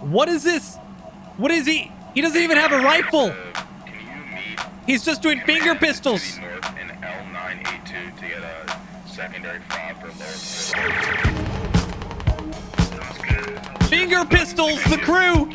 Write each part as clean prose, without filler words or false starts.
What is this? What is he? He doesn't even have a rifle. He's just doing finger pistols. North in L982 to get a secondary fob for lower. Finger pistols, the crew.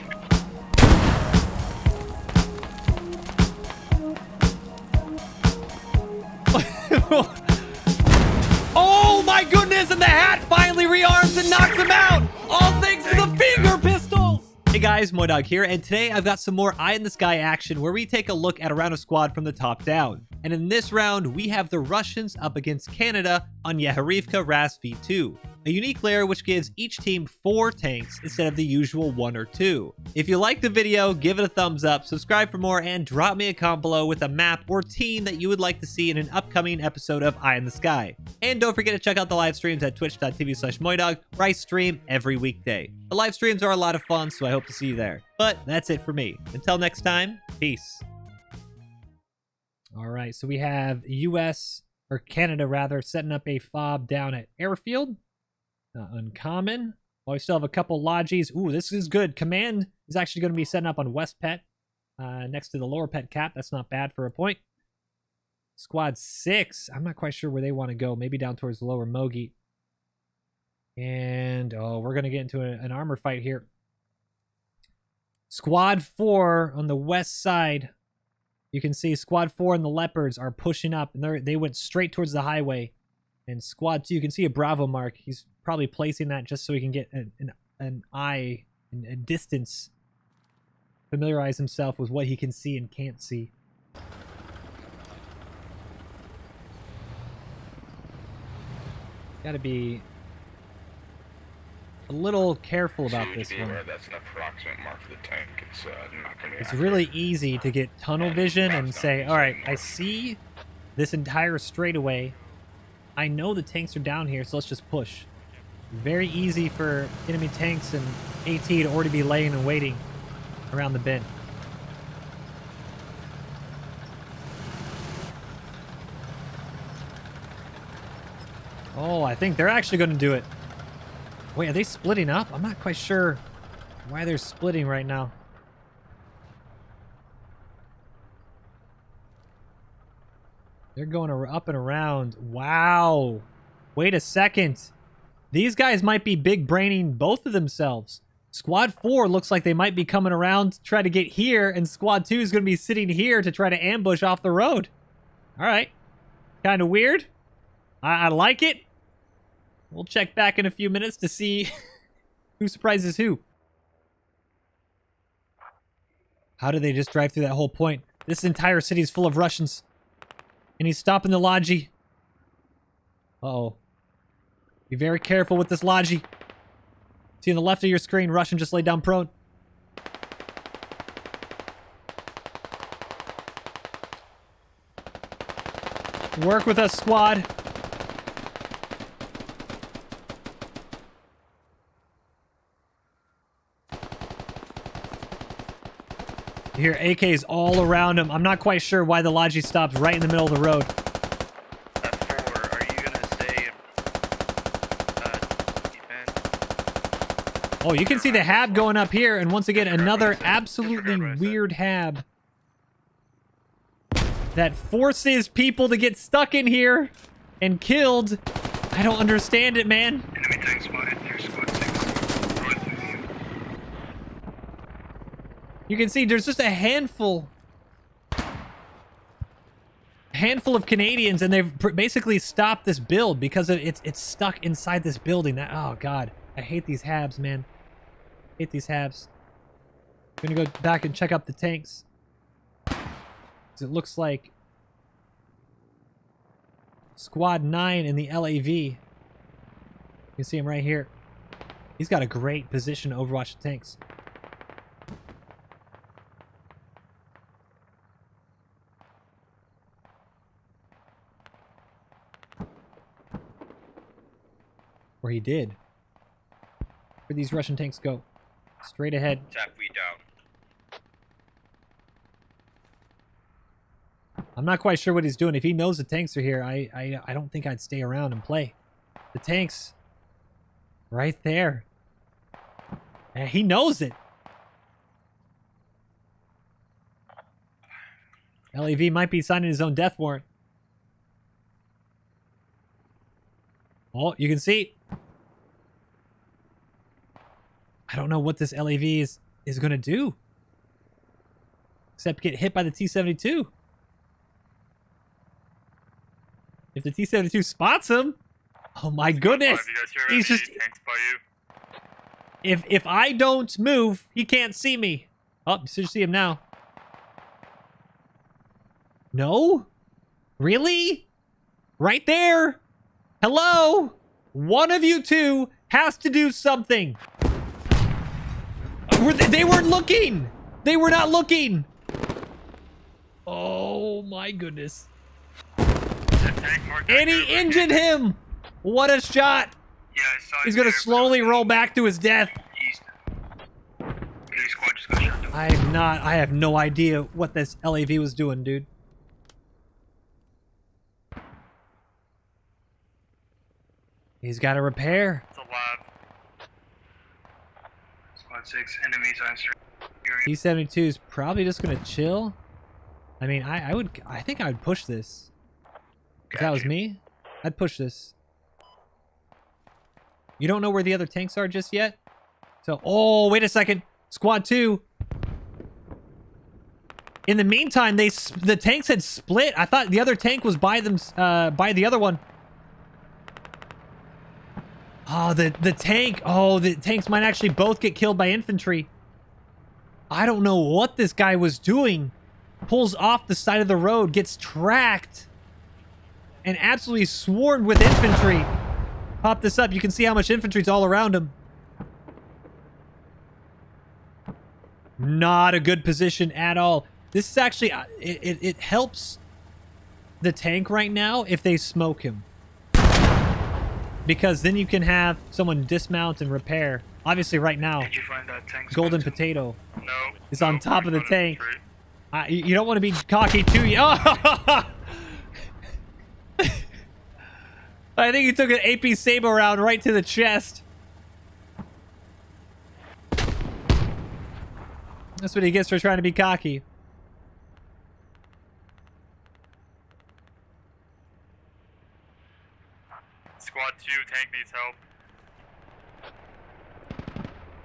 Oh my goodness, and the hat finally rearms and knocks him out. All thanks to the finger pistols. Hey guys, MoiDawg here, and today I've got some more eye in the sky action where we take a look at a round of squad from the top down. And in this round, we have the Russians up against Canada on Yeho RAS V2, a unique layer which gives each team 4 tanks instead of the usual 1 or 2. If you like the video, give it a thumbs up, subscribe for more, and drop me a comment below with a map or team that you would like to see in an upcoming episode of Eye in the Sky. And don't forget to check out the live streams at twitch.tv/MoiDawg, where I stream every weekday. The live streams are a lot of fun, so I hope to see you there. But that's it for me. Until next time, peace. All right, so we have US, or Canada rather, setting up a fob down at Airfield. Not uncommon. Well, we still have a couple lodges. Ooh, this is good. Command is actually going to be setting up on West Pet, next to the lower pet cap. That's not bad for a point. Squad 6. I'm not quite sure where they want to go. Maybe down towards the lower Mogi. And, oh, we're going to get into an armor fight here. Squad 4 on the west side. You can see Squad 4 and the Leopards are pushing up, and they went straight towards the highway. And Squad 2, you can see a Bravo mark. He's probably placing that just so he can get an eye and a distance. Familiarize himself with what he can see and can't see. Gotta be a little careful about this one. That's an approximate mark for the tank. It's not gonna be It's really easy to get tunnel vision and say, all right, I see this entire straightaway. I know the tanks are down here, so let's just push. Very easy for enemy tanks and AT to already be laying and waiting around the bend. Oh, I think they're actually going to do it. Wait, are they splitting up? I'm not quite sure why they're splitting right now. They're going up and around. Wow. Wait a second. These guys might be big braining both of themselves. Squad 4 looks like they might be coming around to try to get here, and Squad 2 is going to be sitting here to try to ambush off the road. All right. Kind of weird. I like it. We'll check back in a few minutes to see who surprises who. How did they just drive through that whole point? This entire city is full of Russians. And he's stopping the Logi. Uh-oh. Be very careful with this Logi. See on the left of your screen, Russian just laid down prone. Work with us, squad. You hear AKs all around him. I'm not quite sure why the Logi stops right in the middle of the road. F4, are you gonna stay defense? Oh, you can see the hab going up here, and once again, another absolutely weird hab that forces people to get stuck in here and killed. I don't understand it, man. Enemy tank spotted near squad 6. North of you. You can see there's just a handful of Canadians, and they've basically stopped this build because it's stuck inside this building. Oh god, I hate these habs, man. Hate these habs. I'm gonna go back and check up the tanks. It looks like Squad 9 in the LAV. You can see him right here. He's got a great position to overwatch the tanks. Or he did. Where'd these Russian tanks go? Straight ahead. Tap we down. I'm not quite sure what he's doing. If he knows the tanks are here, I don't think I'd stay around and play. The tanks. Right there. And he knows it. LAV might be signing his own death warrant. Oh, you can see. I don't know what this LAV is going to do. Except get hit by the T-72. If the T-72 spots him, oh my goodness. He's just... If I don't move, he can't see me. Oh, you should see him now. No? Really? Right there? Hello? One of you two has to do something. They weren't looking. They were not looking. Oh my goodness. And he injured him. What a shot. Yeah, I saw He's going to slowly roll back to his death. I have no idea what this LAV was doing, dude. He's got to repair. It's alive. Squad 6, enemies on street. T-72 is probably just going to chill. I mean, I think I would push this. If that was me, I'd push this. You don't know where the other tanks are just yet? So, oh, wait a second. Squad 2. In the meantime, the tanks had split. I thought the other tank was by the other one. Oh, the tanks might actually both get killed by infantry. I don't know what this guy was doing. Pulls off the side of the road, gets tracked, and absolutely swarmed with infantry. Pop this up. You can see how much infantry's all around him. Not a good position at all. This is actually... It helps the tank right now if they smoke him. Because then you can have someone dismount and repair. Obviously right now, Did you find that tank Golden spot? Potato No. is on top of the on tank. street. You don't want to be cocky too. Oh! I think he took an AP Saber round right to the chest. That's what he gets for trying to be cocky. Squad 2, tank needs help.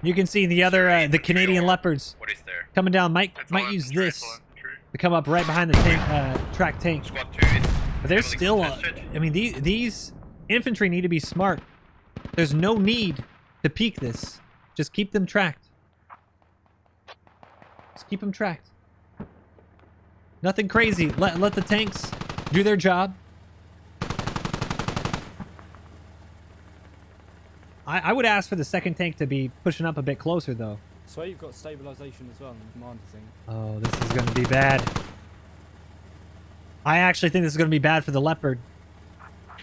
You can see the other, the Canadian Leopards What is there? coming down. Might It's all use infantry, this it's all infantry. to come up right behind the tank, track tank. Squad 2 is... But there's heavily still, contested. I mean, these infantry need to be smart. There's no need to peek this. Just keep them tracked. Just keep them tracked. Nothing crazy. Let the tanks do their job. I would ask for the second tank to be pushing up a bit closer, though. So you've got stabilization as well in the commander thing. Oh, this is going to be bad. I actually think this is going to be bad for the Leopard.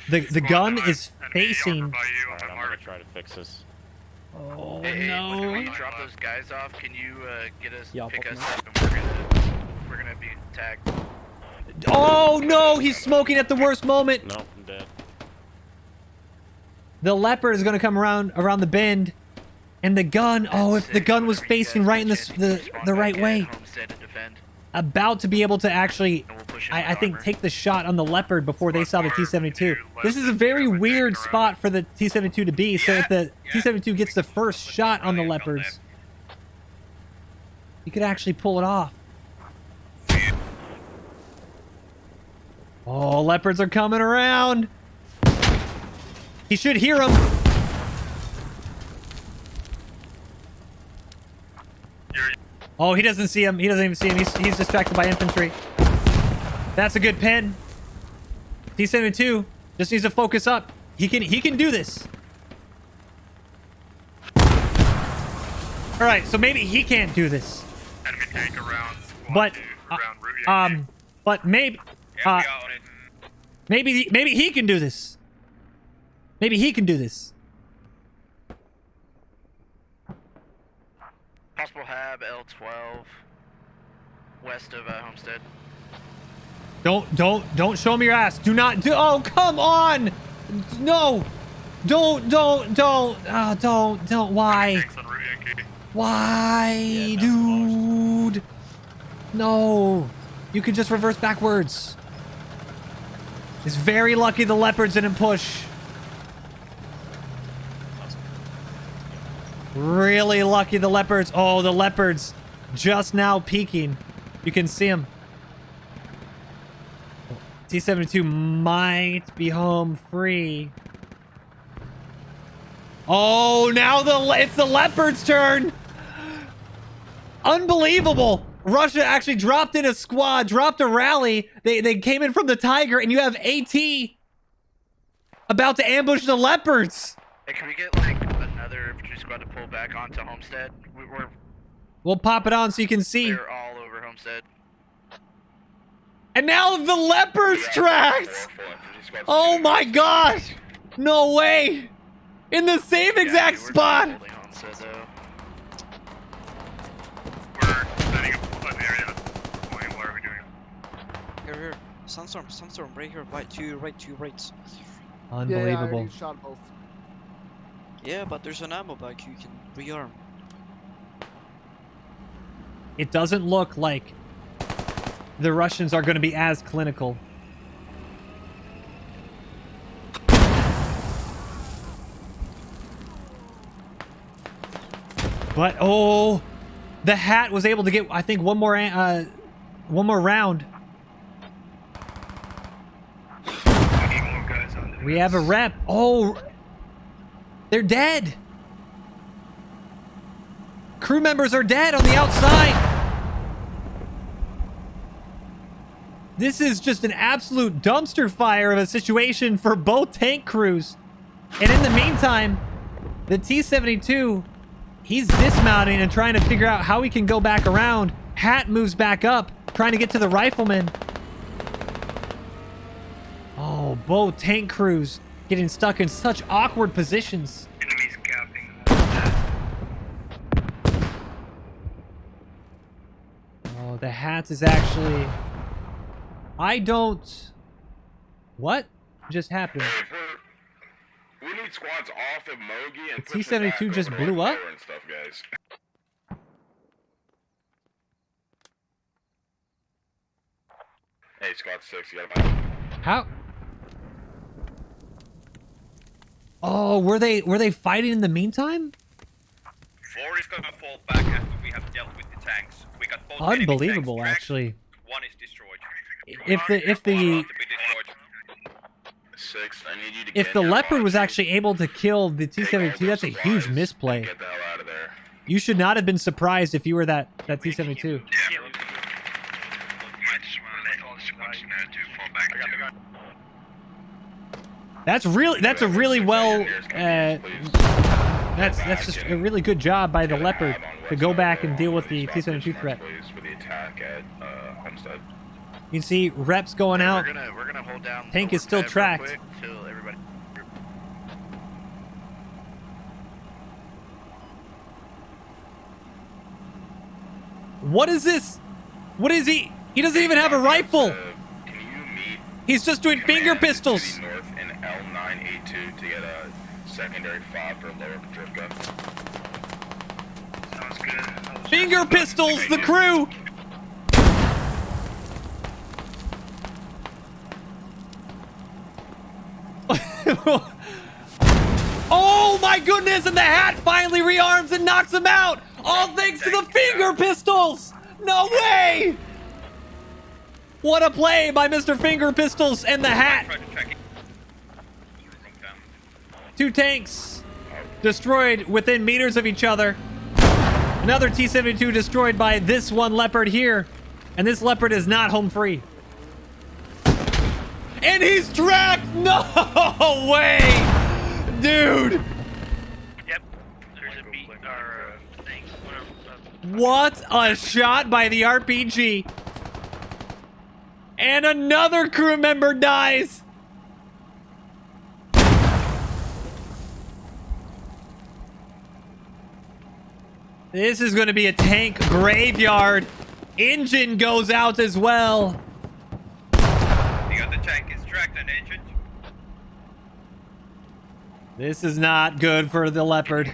The gun is facing... Armor by you on Alright, the I'm mark. gonna try to fix this. Oh, Hey, no. when you drop those guys off, can you get us, Yeah, I'll pick pop us them up, and we're gonna be tagged. Oh, no. He's smoking at the worst moment. No, I'm dead. The Leopard is going to come around the bend. And the gun... Oh, if the gun was facing right in the right way. About to be able to actually... I think take the shot on the Leopard before they saw the T-72. This is a very weird spot for the T-72 to be, so if the T-72 gets the first shot on the Leopards, he could actually pull it off. Oh, Leopards are coming around. He should hear them. Oh, he doesn't see him. He doesn't even see him. He's distracted by infantry. That's a good pin. T-72 just needs to focus up. He can do this. All right, so maybe he can't do this. Enemy tank around squad But 2, around route. Yeah, but maybe Yeah, we got it. maybe he can do this. Maybe he can do this. Possible hab L12 west of Homestead. Don't show me your ass. Do not do. Oh, come on. No. Don't. Oh, don't. Why? tanks on route Yankee. Why, dude? No. You can just reverse backwards. It's very lucky the leopards didn't push. Really lucky the leopards. Oh, the leopards just now peeking. You can see them. T-72 might be home free. Oh, now it's the leopard's turn. Unbelievable. Russia actually dropped in a squad, dropped a rally. They came in from the Tiger, and you have AT about to ambush the leopards. Hey, can we get like another infantry squad to pull back onto Homestead? We'll pop it on so you can see. We're all over Homestead. And now the leopards tracked. Oh my gosh. No way. In the same exact spot. We're setting up an area. What are we doing? Here. Sandstorm, right here, right, to your right. Unbelievable. Yeah, I already shot both. Yeah, but there's an ammo bag you can rearm. It doesn't look like the Russians are going to be as clinical. But oh, the hat was able to get, I think, one more round. We have a rep. Oh, they're dead. Crew members are dead on the outside. This is just an absolute dumpster fire of a situation for both tank crews. And in the meantime, the T-72, he's dismounting and trying to figure out how he can go back around. Hat moves back up, trying to get to the rifleman. Oh, both tank crews getting stuck in such awkward positions. Enemies capping. Oh, the hat is actually... I don't... What just happened? We need squads off of Mogi and The T-72 just blew up? and stuff, guys. Hey, squad 6, you got a How? Oh, were they fighting in the meantime? 4 is gonna fall back after we have dealt with the tanks. We got both Unbelievable, enemy tanks actually. tracked. 1 is destroyed. If the To be destroyed. 6, I need you to if get the in leopard there, was Monty. actually able to kill the T-72, that's a huge Supplies misplay. and Get the hell out of there. You should not have been surprised if you were that T-72. That's a really well that's just a really good job by the leopard to go back and deal with the T-72 threat. For the attack at Homestead. You can see reps going out. We're gonna hold down. Tank is still overhead real tracked. quick till everybody. What is this? What is he? He doesn't even have a rifle. Can you meet He's just doing finger command to pistols. the north in L982 to get a secondary fob for lower Drifka? Sounds good. Finger pistols, the crew. Oh my goodness, and the hat finally rearms and knocks him out. All thanks to the finger pistols. No way. What a play by Mr. Finger Pistols and the hat. Try to track it. 2 tanks destroyed within meters of each other. Another T-72 destroyed by this one leopard here. And this leopard is not home free. And he's tracked! No way! Dude! Yep. There's a beat or thing. What a shot by the RPG. And another crew member dies. This is going to be a tank graveyard. Engine goes out as well. The other tank is tracked and injured. This is not good for the leopard.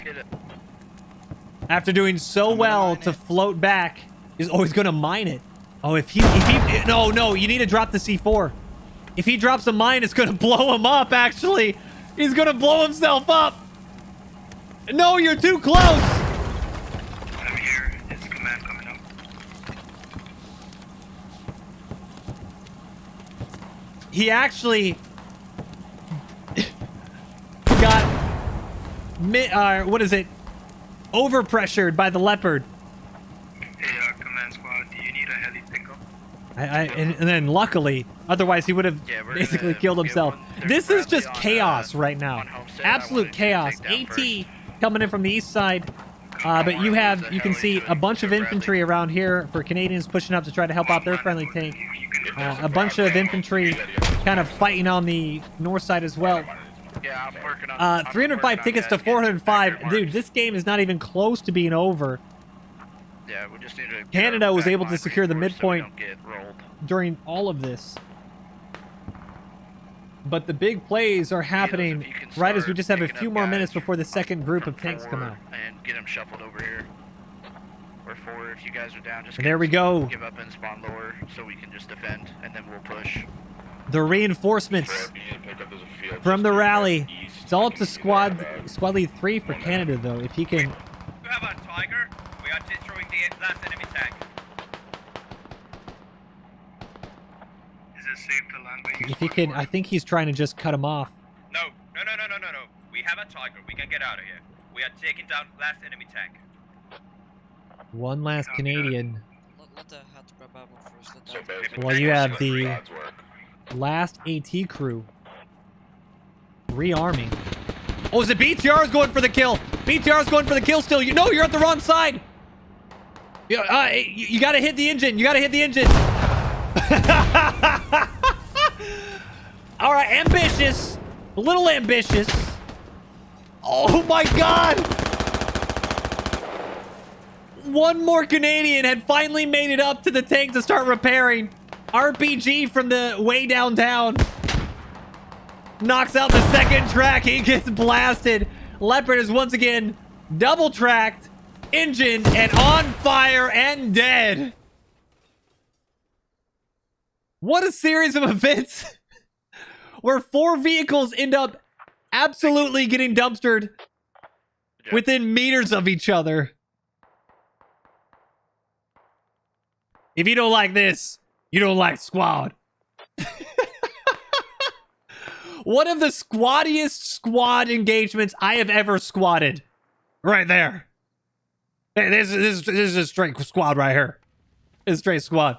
After doing so well to float back, he's always going to mine it. Oh, if he, no, you need to drop the C4. If he drops a mine, it's gonna blow him up, actually. He's gonna blow himself up. No, you're too close. I'm here. It's command coming up. He actually got, what is it? Overpressured by the leopard. Hey, command squad, do you need a heli pickup? And then luckily, otherwise he would have Yeah, we're basically gonna killed get himself. one. There's This is Bradley just on, chaos right now. on Homestead. I Absolute wanted to chaos. take down AT coming in from the east side. But you can see a bunch of infantry around here for Canadians pushing up to try to help out their friendly tank. A bunch of infantry kind of fighting on the north side as well. Yeah, I'm working on 305 tickets to 405. Dude, this game is not even close to being over. Yeah, we just need to get Canada our was able to back secure the line reinforced so we midpoint don't get rolled. during all of this. But the big plays are happening If you can right as we start just have a picking few up more guys minutes before the second group from of tanks come out. 4 and get them shuffled over here. Or 4, if you guys are down, just And there we go. give up and spawn lower so we can just defend, and then we'll push. The reinforcements from the rally. It's all up to squad lead 3 for Canada, though. If he can... We have a Tiger. We are destroying the last enemy tank. Is it safe to land where you If he can... I think he's trying to just cut him off. No. We have a Tiger. We can get out of here. We are taking down last enemy tank. One last Canadian. Let the hat grab ammo first. Let So that basically, Well, you have the the odds work. last AT crew rearming. Oh, is it BTR's going for the kill? BTR's going for the kill still. You know you're at the wrong side. You gotta hit the engine. You gotta hit the engine. All right, ambitious. A little ambitious. Oh my God. One more Canadian had finally made it up to the tank to start repairing. RPG from the way downtown. Knocks out the second track. He gets blasted. Leopard is once again double tracked, engine, and on fire and dead. What a series of events where 4 vehicles end up absolutely getting dumpstered within meters of each other. If you don't like this, you don't like squad. One of the squaddiest squad engagements I have ever squatted. Right there. This is a straight squad right here. It's a straight squad.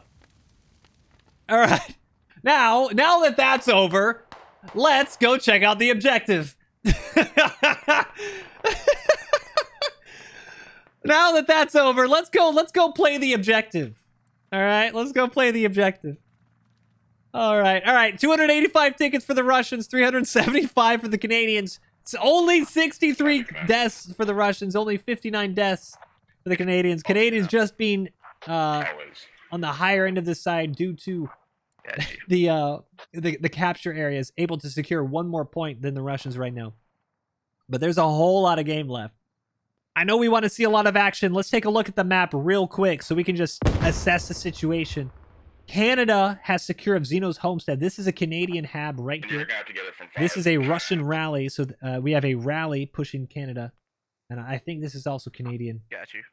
All right. Now that that's over, let's go check out the objective. Now that that's over, let's go play the objective. All right, let's go play the objective. All right. 285 tickets for the Russians, 375 for the Canadians. It's only 63 deaths for the Russians, only 59 deaths for the Canadians. Canadians just being on the higher end of the side due to the capture areas, able to secure one more point than the Russians right now. But there's a whole lot of game left. I know we want to see a lot of action. Let's take a look at the map real quick so we can just assess the situation. Canada has secure of Zeno's homestead. This is a Canadian hab right here. This is a Russian rally, so we have a rally pushing Canada. And I think this is also Canadian. Got you.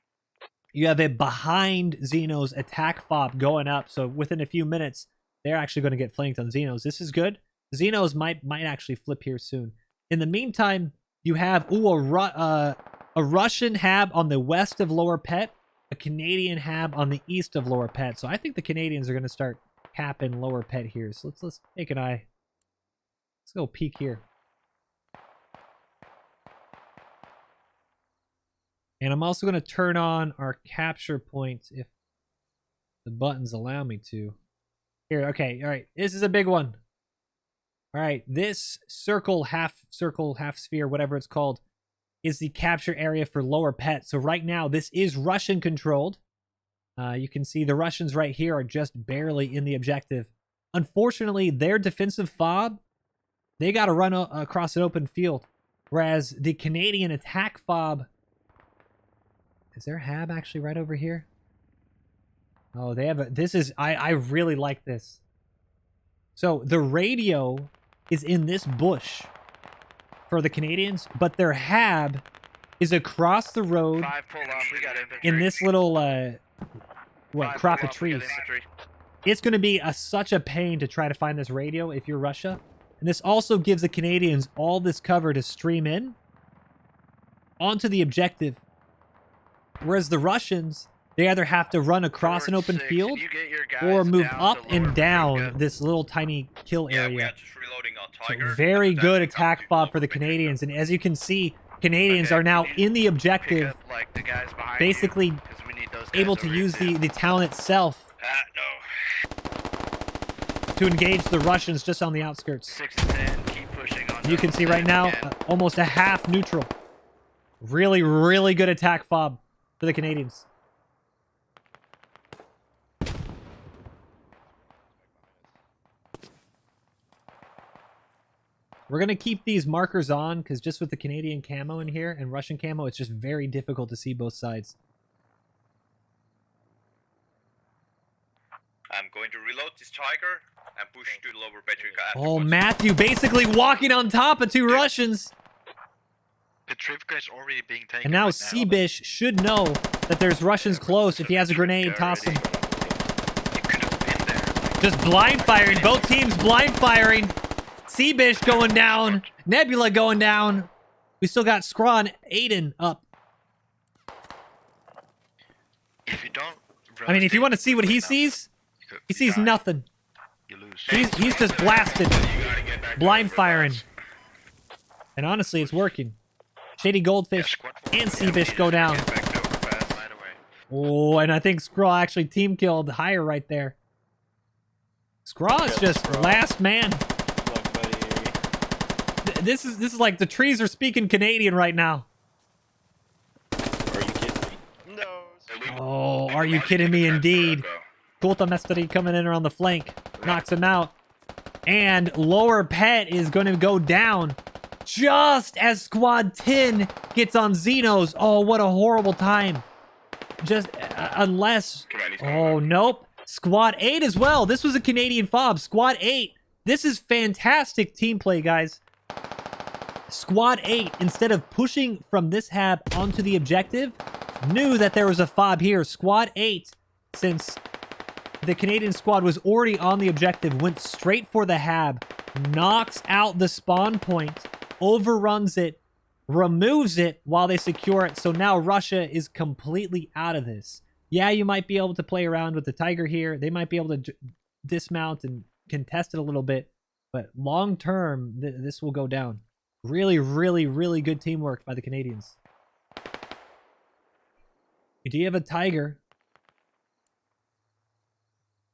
You have it behind Zeno's attack fob going up, so within a few minutes, they're actually going to get flanked on Zeno's. This is good. Zeno's might actually flip here soon. In the meantime, you have a Russian hab on the west of Lower Pet, a Canadian hab on the east of Lower Pet. So I think the Canadians are going to start capping Lower Pet here. So let's take an eye. Let's go peek here. And I'm also going to turn on our capture points if the buttons allow me to. Here, okay, all right. This is a big one. All right, this circle, half sphere, whatever it's called, is the capture area for Lower Pet. So right now, this is Russian controlled. You can see the Russians right here are just barely in the objective. Unfortunately, their defensive fob, they got to run across an open field. Whereas the Canadian attack fob, is there a hab actually right over here? Oh, they have a... This is... I really like this. So, the radio is in this bush for the Canadians, but their hab is across the road 5 pull up, we got infantry. in this little, what, 5 crop pull of up, we got trees. infantry. It's going to be such a pain to try to find this radio if you're Russia. And this also gives the Canadians all this cover to stream in onto the objective. Whereas the Russians, they either have to run across an open 6, field you get your guys or move down up to and lower down Paprika. this little tiny kill Yeah, we area. are just reloading our So Tiger. very That's good actually attack coming fob to for the lower Canadians. Paprika. And as you can see, Canadians Okay, are now we need in the Pick objective, up, like, the guys behind basically you, 'cause we need those guys able to over use here, the talent itself No. to engage the Russians just on the outskirts. 6 to 10, keep pushing on. You can see right now, almost a half neutral. Really, really good attack fob for the Canadians. We're going to keep these markers on, because just with the Canadian camo in here and Russian camo, it's just very difficult to see both sides. I'm going to reload this Tiger and push to the lower Paprika. Oh, Matthew basically walking on top of 2 Russians. Petrivka is already being taken. And now right Seabish should know that there's Russians close. If he has a grenade, toss them. You could have been there. Just blind firing. Both teams blind firing. Seabish going down. Nebula going down. We still got Scrawn, Aiden up. If you don't, I mean, if you want to see what he sees, he sees nothing. You lose. He's just blasted. Blind firing. And honestly, it's working. Shady Goldfish and Seabish go down. Oh, and I think Scraw actually team killed higher right there. Scraw's just last man. This is like the trees are speaking Canadian right now. Oh, are you kidding me indeed. Kulta Mestari coming in around the flank. Knocks him out. And lower pet is going to go down just as Squad 10 gets on Xenos. Oh, what a horrible time. Just unless... Oh, nope. Squad 8 as well. This was a Canadian fob. Squad 8. This is fantastic team play, guys. Squad 8, instead of pushing from this hab onto the objective, knew that there was a fob here. Squad 8, since the Canadian squad was already on the objective, went straight for the hab, knocks out the spawn point, overruns it, removes it while they secure it. So now Russia is completely out of this. Yeah, you might be able to play around with the Tiger here. They might be able to dismount and contest it a little bit. But long term, this will go down. Really, really, really good teamwork by the Canadians. Do you have a Tiger?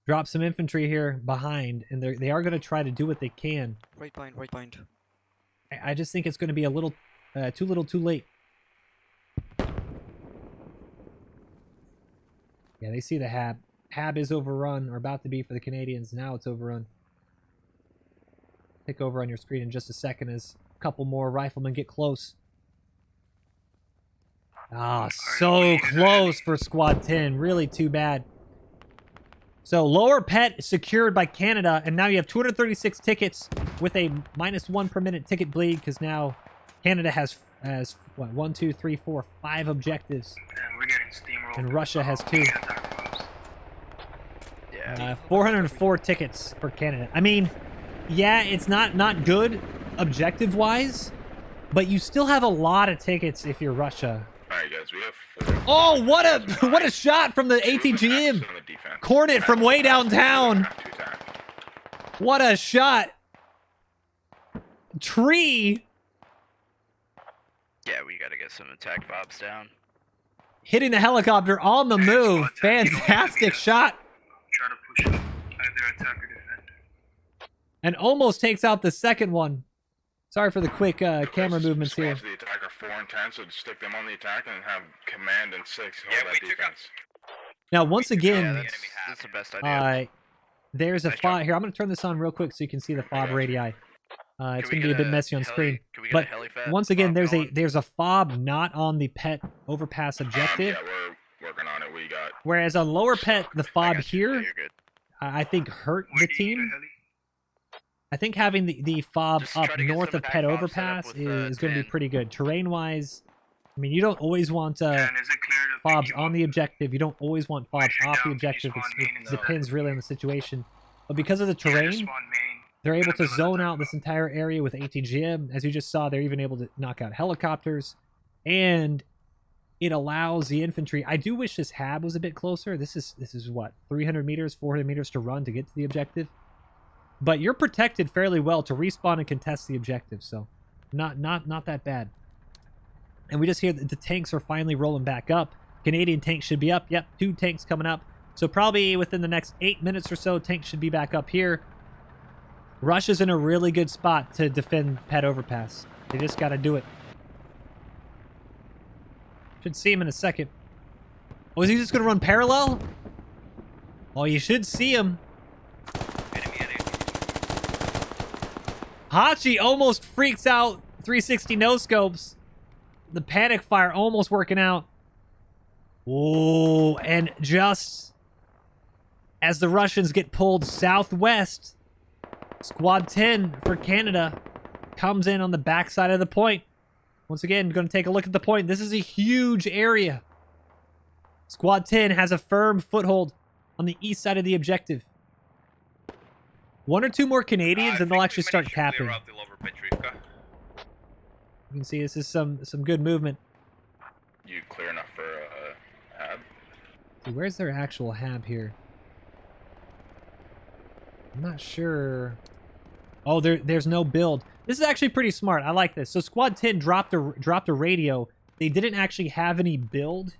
Drop some infantry here behind, and they are going to try to do what they can. Right behind. I just think it's going to be a little, too late. Yeah, they see the hab. Hab is overrun, or about to be for the Canadians. Now it's overrun. Pick over on your screen in just a second as a couple more riflemen get close. Ah, so close for Squad 10. Really too bad. So lower pet secured by Canada, and now you have 236 tickets with a -1 per minute ticket bleed, because now Canada has what, 1, 2, 3, 4, 5 objectives, And we're getting steamrolled. and Russia has 2. Yeah. 404 tickets for Canada. I mean, yeah, it's not good objective-wise, but you still have a lot of tickets if you're Russia. Alright guys, we have 4. Oh, what a shot from the ATGM! Cornet from way downtown. What a shot! Tree Yeah, we gotta get some attack fobs down. hitting the helicopter on the move. Fantastic shot. Try to push up, either attack or defend. And almost takes out the second one. Sorry for the quick camera movements here. The attack are 4 and 10, so just stick them on the attack and have command and 6 hold Yeah, that we took out. defense. Now, once Yeah, again, that's the best idea. there's a Nice fob job. here. I'm going to turn this on real quick so you can see the fob radii. It's Can going we to be a get bit messy on screen. Can we get But a helipad once again, fob going? there's a fob not on the pet overpass objective. Yeah, we're working on it. We you got? Whereas on lower pet, the fob got you. here, Yeah, you're good. I think hurt the team. I think having the fob Just up try to get north some of pet attack fob set up overpass with, is going to be 10. pretty good. Terrain-wise, I mean, you don't always want Is it clear to fobs pick you on up? the objective. You don't always want fobs you're off the down, objective. can you spawn main It instead? depends really on the situation. But because of the Yeah, just terrain, spawn main. they're able to Gonna build zone an out attack this fob. entire area with ATGM. As you just saw, they're even able to knock out helicopters. And it allows the infantry... I do wish this hab was a bit closer. This is what, 300 meters, 400 meters to run to get to the objective. But you're protected fairly well to respawn and contest the objective, so not that bad. And we just hear that the tanks are finally rolling back up. Canadian tanks should be up. Yep, 2 tanks coming up. So probably within the next 8 minutes or so, tanks should be back up here. Russia's in a really good spot to defend pet overpass. They just got to do it. Should see him in a second. Oh, is he just going to run parallel? Oh, you should see him. Hachi almost freaks out. 360 no scopes. The panic fire almost working out. Oh, and just as the Russians get pulled southwest, Squad 10 for Canada comes in on the backside of the point. Once again, going to take a look at the point. This is a huge area. Squad 10 has a firm foothold on the east side of the objective. 1 or 2 more Canadians, and they'll actually start capping. You can see this is some good movement. You clear enough for hab? See, where's their actual hab here? I'm not sure. Oh, there's no build. This is actually pretty smart. I like this. So Squad 10 dropped a radio. They didn't actually have any build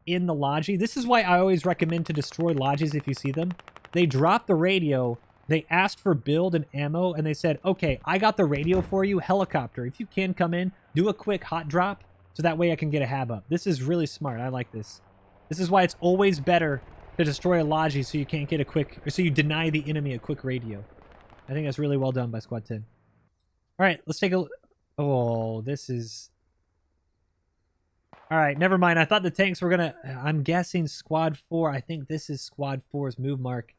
in the Logi. This is why I always recommend to destroy Logis if you see them. They dropped the radio. They asked for build and ammo, and they said, okay, I got the radio for you, helicopter. If you can come in, do a quick hot drop, so that way I can get a hab up. This is really smart. I like this. This is why it's always better to destroy a Logi so you can't get a quick, or so you deny the enemy a quick radio. I think that's really well done by Squad 10. All right, let's take a look. Oh, this is... All right, never mind. I thought the tanks were going to... I'm guessing Squad 4. I think this is Squad 4's move mark.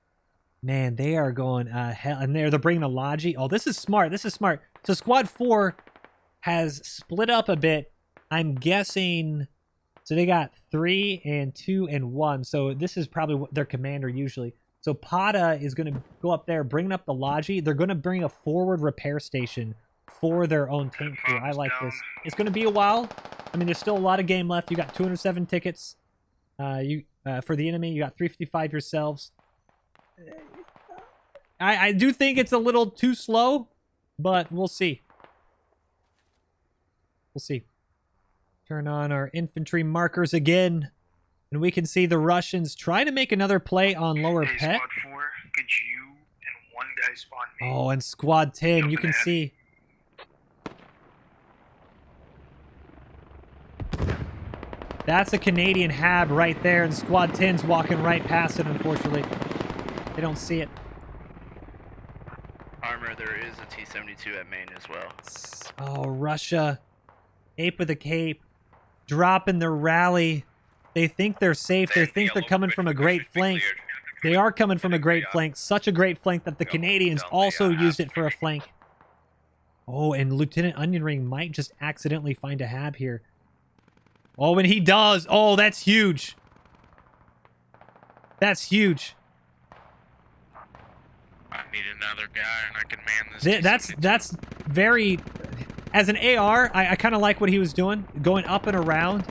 Man, they are going hell, and they're bringing a Logi. Oh, this is smart. This is smart. So Squad 4 has split up a bit. I'm guessing. So they got 3 and 2 and 1. So this is probably their commander usually. So Pata is going to go up there, bringing up the Logi. They're going to bring a forward repair station for their own tank crew. I like this. It's going to be a while. I mean, there's still a lot of game left. You got 207 tickets. For the enemy, you got 355 yourselves. I do think it's a little too slow, but we'll see. We'll see. Turn on our infantry markers again, and we can see the Russians trying to make another play on lower Hey, pet. Squad 4, could you and 1 guy spawn me? Oh, and Squad 10, you Jumping can ahead. see. That's a Canadian hab right there, and Squad 10's walking right past it, unfortunately. They don't see it. Armor, there is a T-72 at main as well. Oh, Russia. Ape with a cape. Dropping their rally. They think they're safe. They think they're coming from a great flank. They are coming from a great flank. Such a great flank that the Canadians also used it for a flank. Oh, and Lieutenant Onion Ring might just accidentally find a hab here. Oh, and he does. Oh, that's huge. That's huge. I need another guy, and I can man this. That's very... As an AR, I kind of like what he was doing. Going up and around.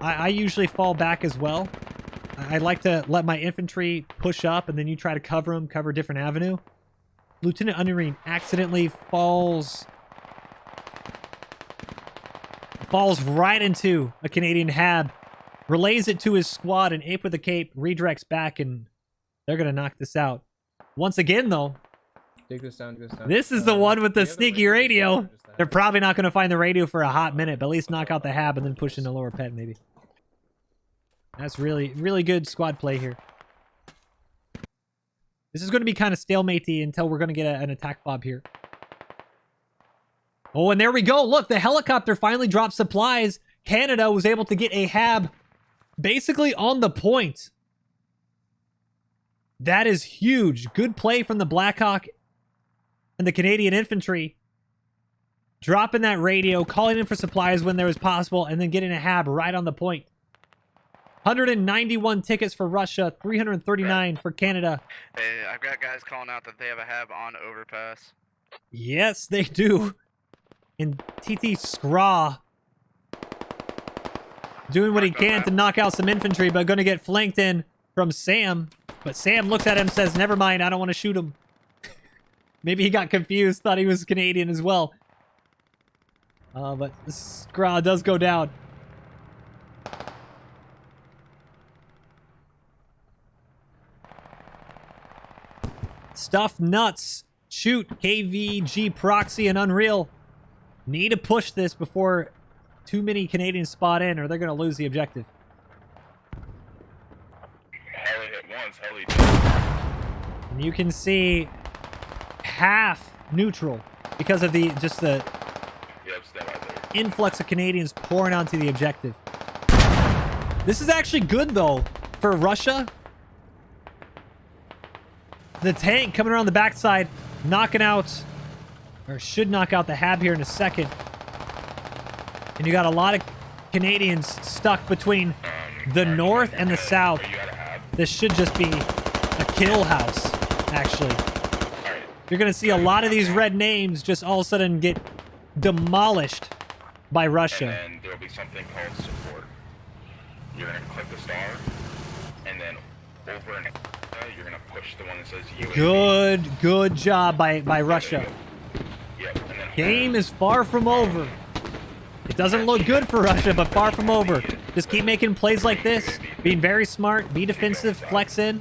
I usually fall back as well. I like to let my infantry push up, and then you try to cover them, cover a different avenue. Lieutenant Onion Ring accidentally falls right into a Canadian hab. Relays it to his squad, and Ape with a cape redirects back, and they're going to knock this out. Once again, though, Dig this down, dig this down. this is the one with the do you have sneaky radio. Just that. They're probably not going to find the radio for a hot minute, but at least knock out the hab and then push into lower pet, maybe. That's really, really good squad play here. This is going to be kind of stalemate-y until we're going to get an attack fob here. Oh, and there we go. Look, the helicopter finally dropped supplies. Canada was able to get a hab basically on the point. That is huge. Good play from the Blackhawk and the Canadian infantry. Dropping that radio, calling in for supplies when there was possible, and then getting a hab right on the point. 191 tickets for Russia, 339 for Canada. Hey, I've got guys calling out that they have a hab on overpass. Yes, they do. And TT Scraw doing what he can to knock out some infantry, but going to get flanked in from Sam. But Sam looks at him and says, never mind, I don't want to shoot him. Maybe he got confused, thought he was Canadian as well. But Scraw does go down. Stuff nuts. Shoot. KVG proxy and Unreal. Need to push this before too many Canadians spot in or they're going to lose the objective. Heli hit once, heli two. And you can see half neutral because of the Yep, step out there. influx of Canadians pouring onto the objective. This is actually good though for Russia. The tank coming around the backside, knocking out, or should knock out the hab here in a second. And you got a lot of Canadians stuck between the north and the south. This should just be a kill house, actually. You're going to see a lot of these red names just all of a sudden get demolished by Russia. And then there'll be something called support. You're going to click the star, and then over and you're going to push the one that says UAV. Good job by Russia. Yep, and then Game is far from over. It doesn't look good for Russia, but far from over. Just keep making plays like this. Being very smart. Be defensive. Flex in.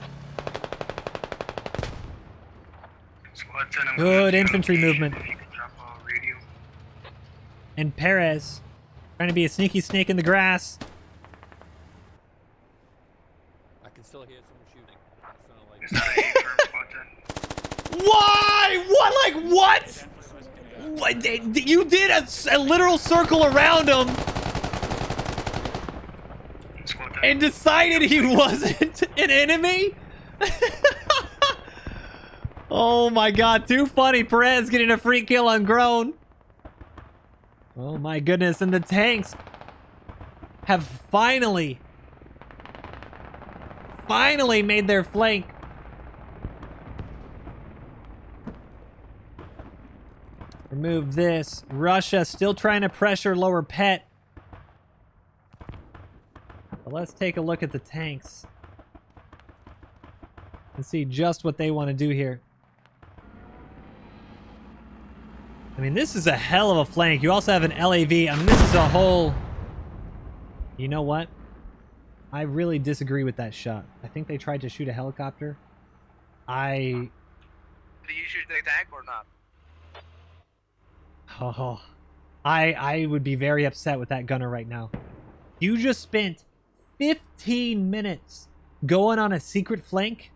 Good infantry movement. And Perez trying to be a sneaky snake in the grass. I can still hear someone shooting. Why? What? Like what? What? You did a literal circle around him and decided he wasn't an enemy? Oh my god, too funny. Perez getting a free kill on Grown. Oh my goodness, and the tanks have finally made their flank. Remove this. Russia still trying to pressure lower pet. But let's take a look at the tanks and see just what they want to do here. I mean, this is a hell of a flank. You also have an LAV. I mean, this is a whole... You know what? I really disagree with that shot. I think they tried to shoot a helicopter. Did you shoot the tank or not? Oh, I would be very upset with that gunner right now. You just spent 15 minutes going on a secret flank,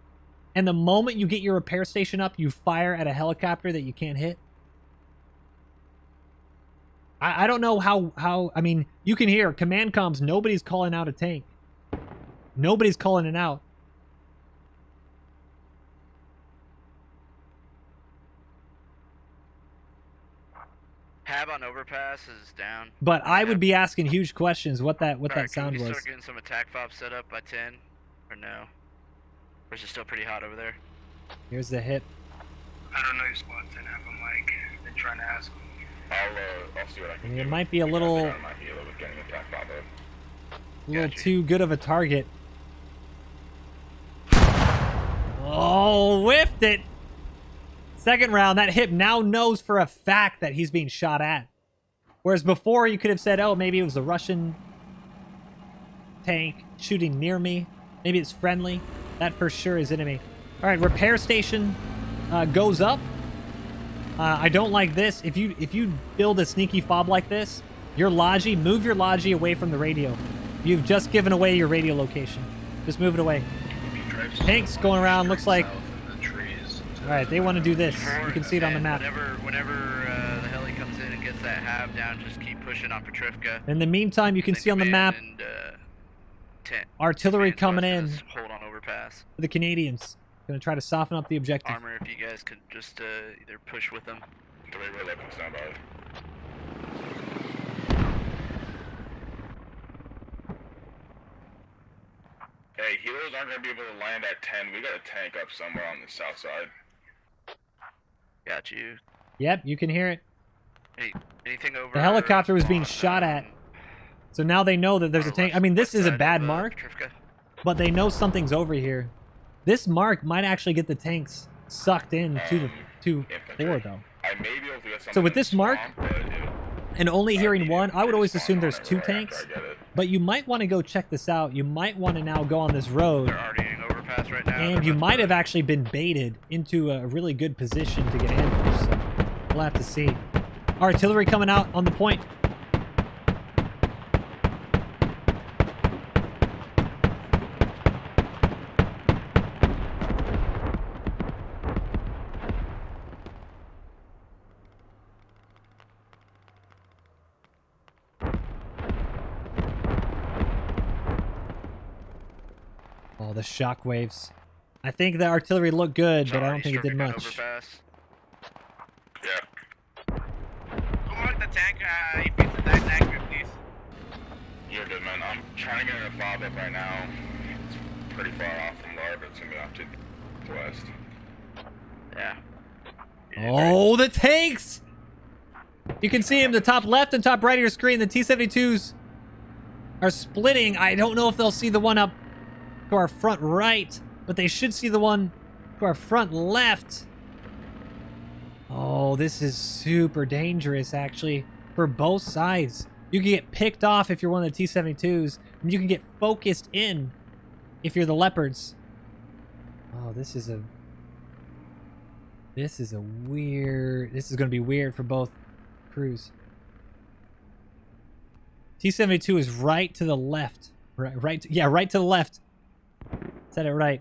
and the moment you get your repair station up, you fire at a helicopter that you can't hit. I don't know how, I mean, you can hear command comms, nobody's calling out a tank. Nobody's calling it out. Hab on overpass is down. But I would be asking huge questions what that sound was. Can we start getting some attack fob set up by 10? Or no? Or is it still pretty hot over there? Here's the hit. I don't know your squad 10 have a mic. Been trying to ask them. I'll see what I can do. It might be a little too good of a target. Oh, whiffed it. Second round, that hip now knows for a fact that he's being shot at. Whereas before you could have said, oh, maybe it was a Russian tank shooting near me. Maybe it's friendly. That for sure is enemy. All right, repair station goes up. I don't like this. If you build a sneaky fob like this, move your Logi away from the radio. You've just given away your radio location. Just move it away. Tanks going around, looks like... Alright, they want to do this. You can see it on the map. Whenever the heli comes in and gets that hab down, just keep pushing on Petrivka. In the meantime, you can see on the map... And, artillery coming in. Hold on overpass. The Canadians gonna try to soften up the objective. Armor, if you guys could just either push with them. Stand by. Hey, healers aren't gonna be able to land at 10. We got a tank up somewhere on the south side. Got you. Yep, you can hear it. Anything over? The helicopter was being shot at. So now they know that there's a tank. I mean, this is a bad mark, but they know something's over here. This mark might actually get the tanks sucked in to the 4 though. I may be able to get So with this mark, and only hearing one, I would always assume there's 2 tanks. But you might want to go check this out. You might want to now go on this road. They're already in overpass right now. And you might have actually been baited into a really good position to get ambushed. So we'll have to see. Artillery coming out on the point. Oh, the shockwaves. I think the artillery looked good, but I don't think it did much. Yeah. Who marked the tank? If it's the tank, please. You're good, man. I'm trying to get a fob up right now. It's pretty far off from there, but it's gonna be off to the west. Yeah. Oh, the tanks! You can see them, the top left and top right of your screen. The T-72s are splitting. I don't know if they'll see the one up to our front right, but they should see the one to our front left. Oh, this is super dangerous, actually, for both sides. You can get picked off if you're one of the T-72s, and you can get focused in if you're the Leopards. Oh, this is going to be weird for both crews. T-72 is right to the left. Right to the left. Said it right.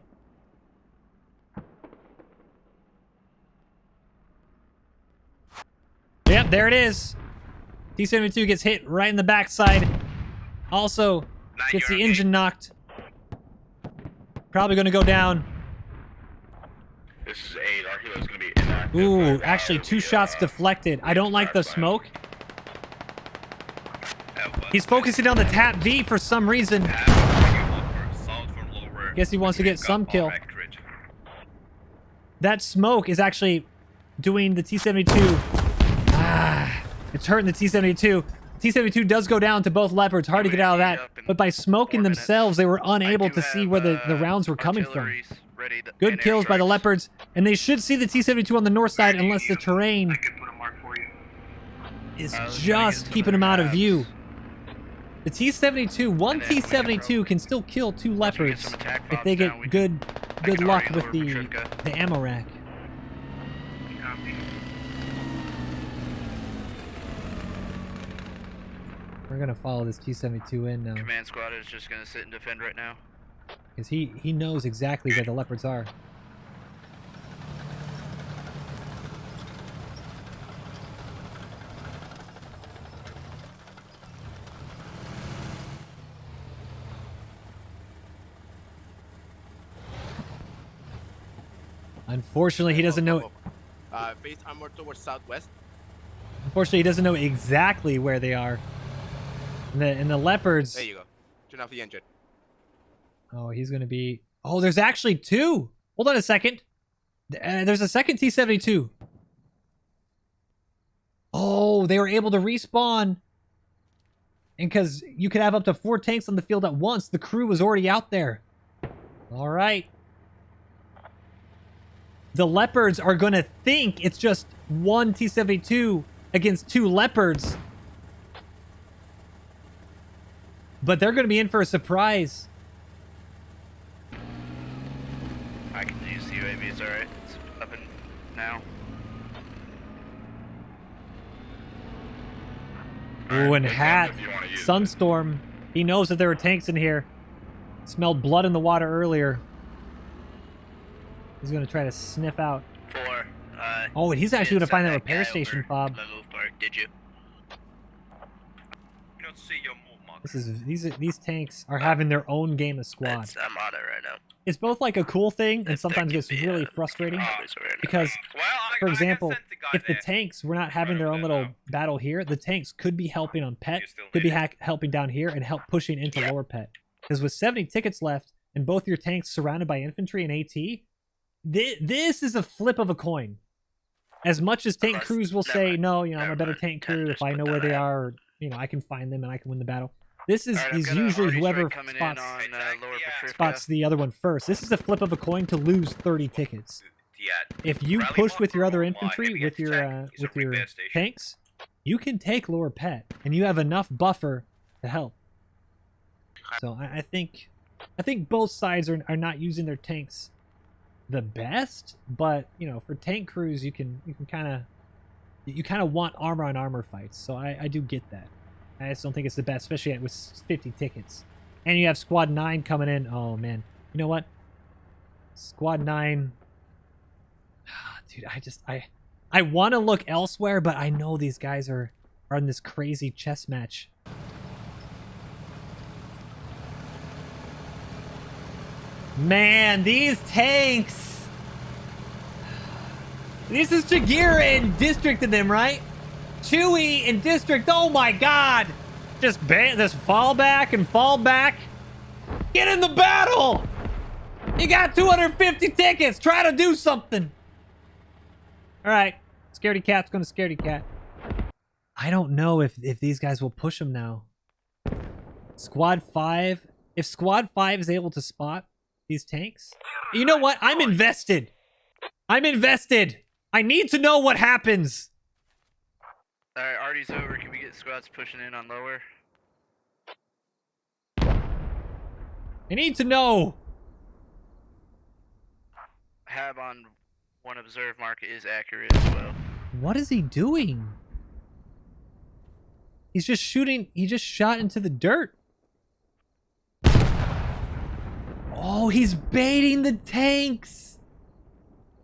Yep, there it is. T-72 gets hit right in the backside. Also gets the engine knocked. Probably going to go down. This is 8. Our hero's going to be inactive. Ooh, actually 2 shots deflected. I don't like the smoke. He's focusing on the tap V for some reason. Guess he wants to get some kill. That smoke is actually doing the T-72. It's hurting the T-72. T-72 does go down to both Leopards. Hard to get out of that. But by smoking themselves, they were unable to see where the rounds were coming from. Good kills by the Leopards. And they should see the T-72 on the north side unless the terrain is just keeping them out of view. The T-72, one T-72 can still kill 2 Leopards if they get good luck with the ammo rack. We're gonna follow this T-72 in now. Command squad is just gonna sit and defend right now. Because he knows exactly where the Leopards are. Unfortunately, he doesn't know. Base armor towards southwest. Unfortunately, he doesn't know exactly where they are. And the Leopards. There you go. Turn off the engine. Oh, he's gonna be. Oh, there's actually 2. Hold on a second. There's a second T-72. Oh, they were able to respawn. And because you could have up to 4 tanks on the field at once, the crew was already out there. All right. The Leopards are going to think it's just 1 T-72 against 2 Leopards. But they're going to be in for a surprise. I can use the UAVs, alright. It's up and now. Ooh, and Hat, Sunstorm. He knows that there were tanks in here. Smelled blood in the water earlier. He's going to try to sniff out. 4. Oh, and he's actually going to find that repair station fob. Move part, did you? You don't see your move mark. These tanks are having their own game of squad. I'm on it right now. It's both like a cool thing and sometimes gets really frustrating because, for example, if the tanks were not having their own little battle here, the tanks could be helping on pet, could be helping down here and help pushing into lower pet. Because with 70 tickets left and both your tanks surrounded by infantry and AT, this is a flip of a coin. As much as tank crews will say, no, you know, I'm a better tank crew if I know where they are, or, you know, I can find them and I can win the battle. This is usually whoever spots the other one first. This is a flip of a coin to lose 30 tickets. If you push with your other infantry, with your tanks, you can take lower pet, and you have enough buffer to help. So I think both sides are not using their tanks the best, but you know, for tank crews, you kind of want armor on armor fights. So I do get that. I just don't think it's the best, especially with 50 tickets. And you have Squad 9 coming in. Oh, man. You know what? Squad 9... Dude, I want to look elsewhere, but I know these guys are in this crazy chess match. Man, these tanks! This is Jagira in District in them, right? Chewy in District, oh my god! Just fall back and fall back. Get in the battle! You got 250 tickets, try to do something! Alright, Scaredy Cat's gonna Scaredy Cat. I don't know if these guys will push them now. Squad 5, if Squad 5 is able to spot these tanks, you know what? I'm invested! I'm invested! I need to know what happens! Alright, Artie's over. Can we get squads pushing in on lower? I need to know! Hab on one observe mark is accurate as well. What is he doing? He's just shooting. He just shot into the dirt. Oh, he's baiting the tanks.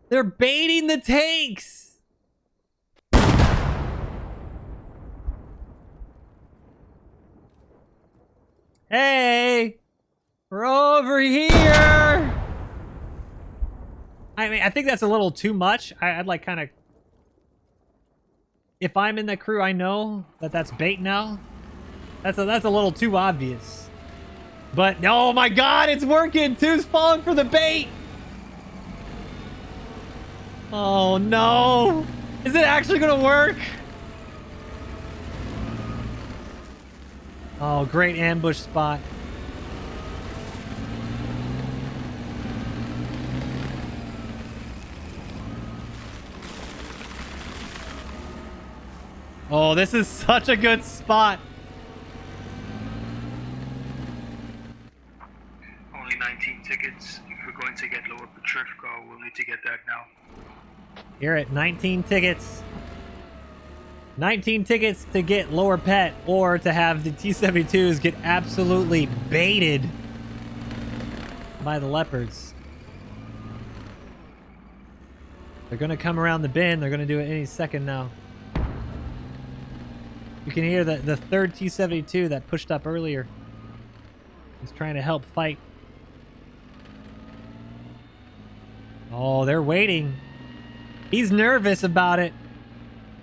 They're baiting the tanks. Hey, we're over here. I mean, I think that's a little too much. I'd like kind of... If I'm in the crew, I know that that's bait now. That's a little too obvious. But, oh my god, it's working! Two's falling for the bait! Oh no! Is it actually gonna work? Oh, great ambush spot. Oh, this is such a good spot. Only 19 tickets. If we're going to get lower Petrifco, we'll need to get that now. You're at 19 tickets. 19 tickets to get lower pet, or to have the T-72s get absolutely baited by the leopards. They're gonna come around the bend. They're gonna do it any second now. You can hear the third T-72 that pushed up earlier. He's trying to help fight. Oh, they're waiting. He's nervous about it.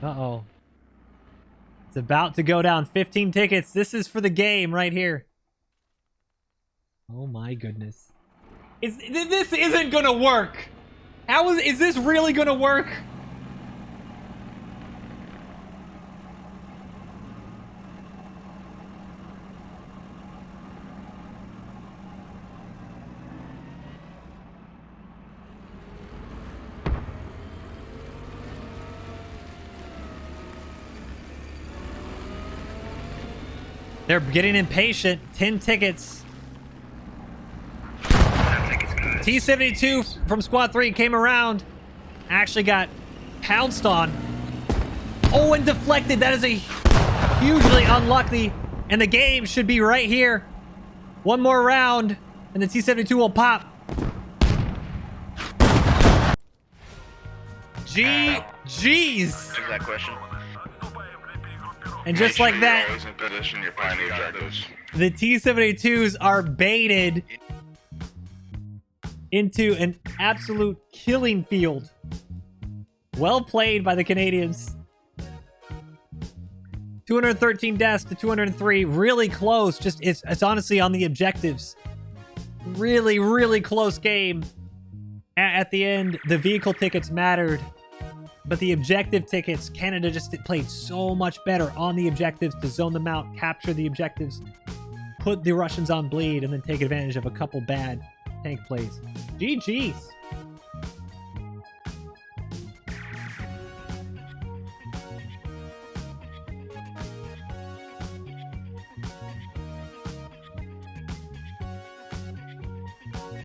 Uh-oh. It's about to go down. 15 tickets. This is for the game right here. Oh my goodness. This isn't gonna work. Is this really gonna work? They're getting impatient. 10 tickets. T-72 from Squad 3 came around. Actually got pounced on. Oh, and deflected. That is a hugely unlucky. And the game should be right here. One more round, and the T-72 will pop. Jeez. That question. And just like that, Always in position, you're finding objectives. The T-72s are baited into an absolute killing field. Well played by the Canadians. 213 deaths to 203. Really close. Just it's honestly on the objectives. Really, really close game. At the end, the vehicle tickets mattered. But the objective tickets, Canada just played so much better on the objectives to zone them out, capture the objectives, put the Russians on bleed, and then take advantage of a couple bad tank plays. GG's.